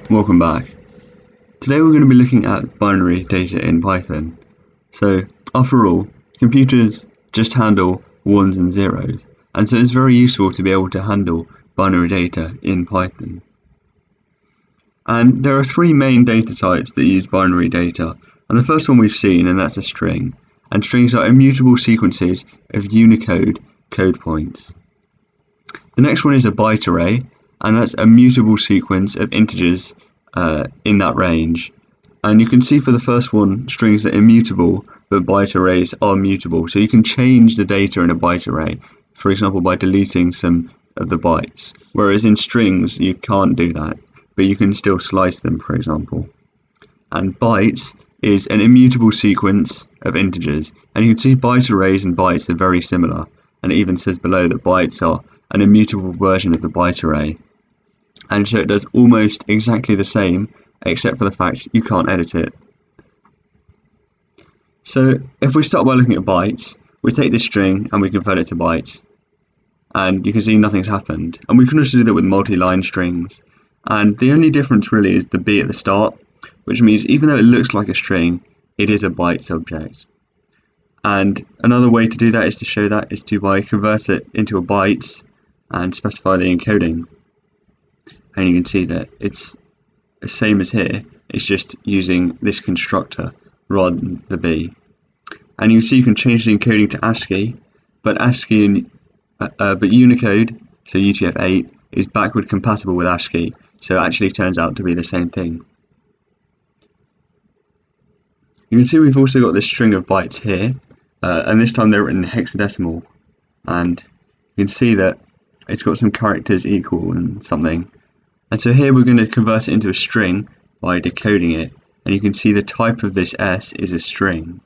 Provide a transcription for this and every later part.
Welcome back. Today we're going to be looking at binary data in Python. So, after all, computers just handle ones and zeros, and so it's very useful to be able to handle binary data in Python. And there are three main data types that use binary data, and the first one we've seen, and that's a string. And strings are immutable sequences of Unicode code points. The next one is a byte array, and that's a mutable sequence of integers in that range. And you can see for the first one, strings are immutable, but byte arrays are mutable. So you can change the data in a byte array, for example, by deleting some of the bytes. Whereas in strings, you can't do that, but you can still slice them, for example. And bytes is an immutable sequence of integers. And you can see byte arrays and bytes are very similar. And it even says below that bytes are an immutable version of the byte array. And so it does almost exactly the same, except for the fact you can't edit it. So if we start by looking at bytes, we take this string and we convert it to bytes. And you can see nothing's happened. And we can also do that with multi-line strings. And the only difference really is the b at the start, which means even though it looks like a string, it is a bytes object. And another way to do that is to show that is to convert it into a bytes and specify the encoding. And you can see that it's the same as here, it's just using this constructor rather than the b. And you can see you can change the encoding to Ascii, but but Unicode, so UTF-8, is backward compatible with Ascii, so it actually turns out to be the same thing. You can see we've also got this string of bytes here, and this time they're written in hexadecimal, and you can see that it's got some characters equal and something. And so here we're going to convert it into a string by decoding it, and you can see the type of this S is a string.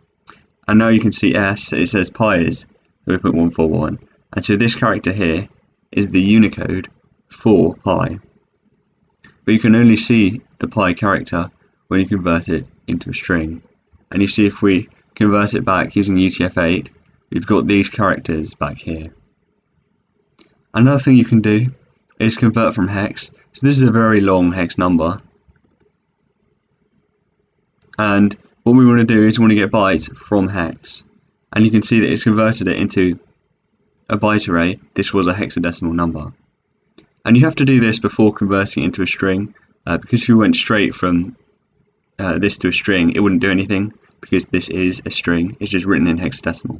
And now you can see S, it says pi is 0.141, and so this character here is the Unicode for pi. But you can only see the pi character when you convert it into a string. And you see if we convert it back using UTF-8, we've got these characters back here. Another thing you can do is convert from hex. So this is a very long hex number. And what we want to do is we want to get bytes from hex. And you can see that it's converted it into a byte array. This was a hexadecimal number. And you have to do this before converting it into a string, because if you went straight from this to a string, it wouldn't do anything, because this is a string. It's just written in hexadecimal.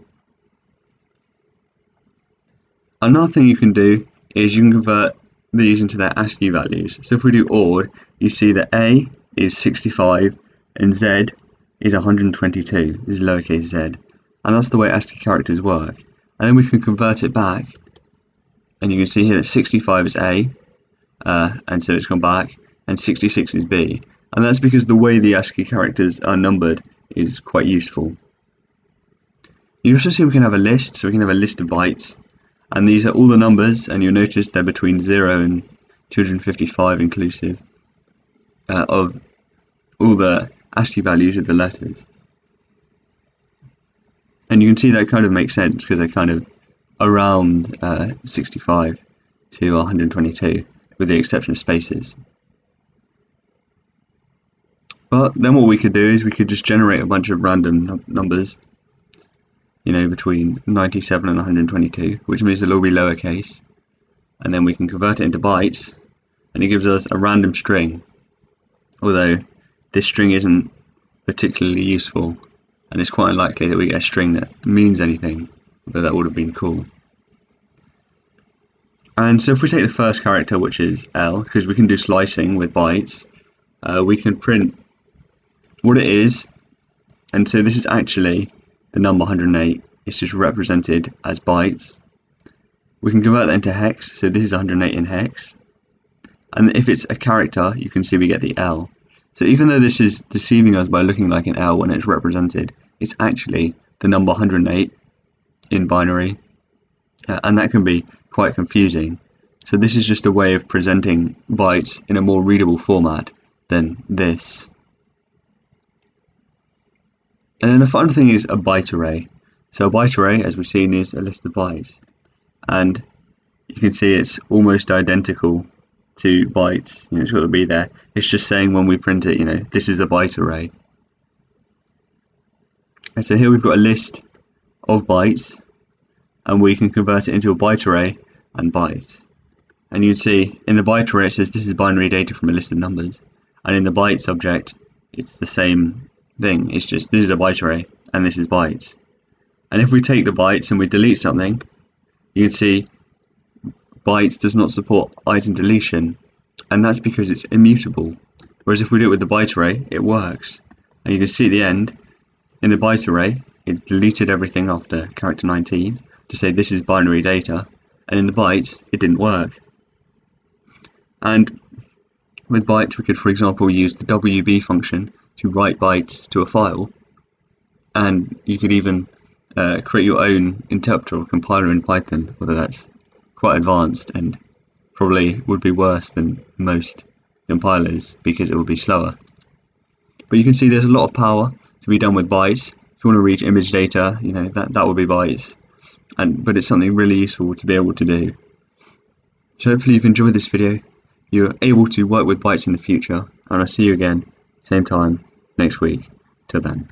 Another thing you can do is you can convert these into their Ascii values. So if we do OR, you see that A is 65 and Z is 122. This is lowercase z. And that's the way Ascii characters work. And then we can convert it back, and you can see here that 65 is A, and so it's gone back, and 66 is B. And that's because the way the Ascii characters are numbered is quite useful. You also see we can have a list, so we can have a list of bytes. And these are all the numbers, and you'll notice they're between 0 and 255 inclusive of all the Ascii values of the letters. And you can see that kind of makes sense because they're kind of around 65 to 122, with the exception of spaces. But then what we could do is we could just generate a bunch of random numbers, you know, between 97 and 122, which means they'll all be lowercase, and then we can convert it into bytes, and it gives us a random string, although this string isn't particularly useful, and it's quite unlikely that we get a string that means anything, although that would have been cool. And so if we take the first character, which is L, because we can do slicing with bytes, we can print what it is, and so this is actually the number 108, it's just represented as bytes. We can convert that into hex, so this is 108 in hex. And if it's a character, you can see we get the L. So even though this is deceiving us by looking like an L when it's represented, it's actually the number 108 in binary. And that can be quite confusing. So this is just a way of presenting bytes in a more readable format than this. And then the final thing is a byte array. So a byte array, as we've seen, is a list of bytes. And you can see it's almost identical to bytes, it's got to be there. It's just saying when we print it, this is a byte array. And so here we've got a list of bytes, and we can convert it into a byte array and bytes. And you'd see in the byte array it says this is binary data from a list of numbers, and in the byte subject it's the same thing. It's just this is a byte array and this is bytes. And if we take the bytes and we delete something, you can see bytes does not support item deletion, and that's because it's immutable. Whereas if we do it with the byte array, it works. And you can see at the end, in the byte array, it deleted everything after character 19 to say this is binary data, and in the bytes, it didn't work. And with bytes, we could, for example, use the WB function to write bytes to a file, and you could even create your own interpreter or compiler in Python, although that's quite advanced and probably would be worse than most compilers because it would be slower. But you can see there's a lot of power to be done with bytes. If you want to reach image data, that would be bytes. But it's something really useful to be able to do. So hopefully you've enjoyed this video. You're able to work with bytes in the future, and I'll see you again, same time next week. Till then.